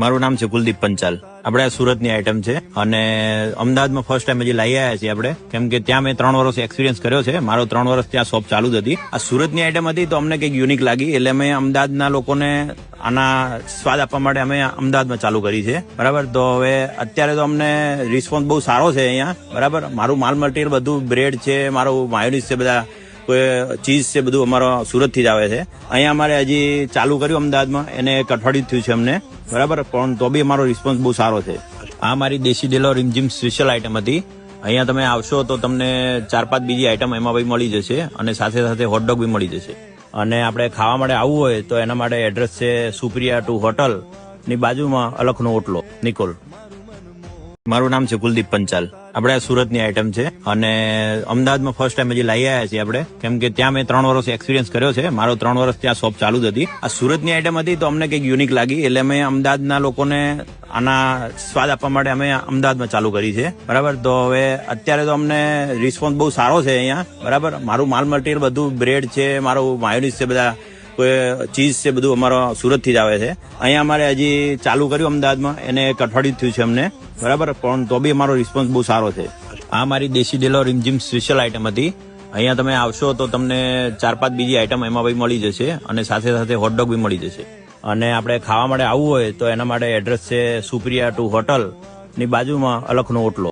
મારું નામ છે કુલદીપ પંચાલ. આપણે આ સુરતની આઈટમ છે અને અમદાવાદમાં ફર્સ્ટ ટાઈમ હજી લઈ આવ્યા છીએ આપણે, કેમ કે ત્યાં મેં 3 વર્ષ એક્સપિરિયન્સ કર્યો છે. મારો 3 વર્ષ ત્યાં શોપ ચાલુ જ હતી. આ સુરતની આઈટમ હતી તો અમને કંઈક યુનિક લાગી, એટલે અમે અમદાવાદના લોકોને આના સ્વાદ આપવા માટે અમે અમદાવાદમાં ચાલુ કરી છે. બરાબર, તો હવે અત્યારે તો અમને રિસ્પોન્સ બહુ સારો છે અહીંયા. બરાબર, મારું માલ મટીરિયલ બધું બ્રેડ છે, મારું માયોનીઝ છે, બધા કોઈ ચીઝ છે, બધું અમારો સુરત થી જ આવે છે. અહીંયા અમારે હજી ચાલુ કર્યું અમદાવાદમાં, એને એક અઠવાડિયું થયું છે અમને. બરાબર, પણ તો બી અમારો રિસ્પોન્સ બહુ સારો છે. આ મારી દેશી ડેલો રીમઝીમ સ્પેશિયલ આઈટમ હતી. અહીંયા તમે આવશો તો તમને 4-5 બીજી આઈટમ એમાં ભાઈ મળી જશે, અને સાથે સાથે હોટડોગ બી મળી જશે. અને આપણે ખાવા માટે આવવું હોય તો એના માટે એડ્રેસ છે સુપ્રિયા ટુ હોટલ ની બાજુમાં અલખનો ઓટલો, નિકોલ. મારું નામ છે કુલદીપ પંચાલ. આપણે આ સુરતની આઈટમ છે અને અમદાવાદમાં ફર્સ્ટ ટાઈમ હજી લઈ આવ્યા છીએ આપણે, કેમ કે ત્યાં મેં 3 વર્ષ એક્સપિરિયન્સ કર્યો છે. મારો 3 વર્ષ ત્યાં શોપ ચાલુ જ હતી. આ સુરતની આઈટમ હતી તો અમને કંઈક યુનિક લાગી, એટલે અમે અમદાવાદના લોકોને આના સ્વાદ આપવા માટે અમે અમદાવાદમાં ચાલુ કરી છે. બરાબર, તો હવે અત્યારે તો અમને રિસ્પોન્સ બહુ સારો છે અહીંયા. બરાબર, મારું માલ મટીરિયલ બધું બ્રેડ છે, મારું માયોનીઝ છે, બધા કોઈ ચીઝ છે, બધું અમારો સુરત થી જ આવે છે. અહીંયા અમારે હજી ચાલુ કર્યું અમદાવાદમાં, એને એક અઠવાડિયું થયું છે અમને. બરાબર, પણ તો બી અમારો રિસ્પોન્સ બહુ સારો છે. આ મારી દેશી ડેલો રીમઝીમ સ્પેશિયલ આઈટમ હતી. અહીંયા તમે આવશો તો તમને 4-5 બીજી આઈટમ એમાં ભાઈ મળી જશે, અને સાથે સાથે હોટડોગ બી મળી જશે. અને આપણે ખાવા માટે આવવું હોય તો એના માટે એડ્રેસ છે સુપ્રિયા ટુ હોટલ ની બાજુમાં અલખનો ઓટલો.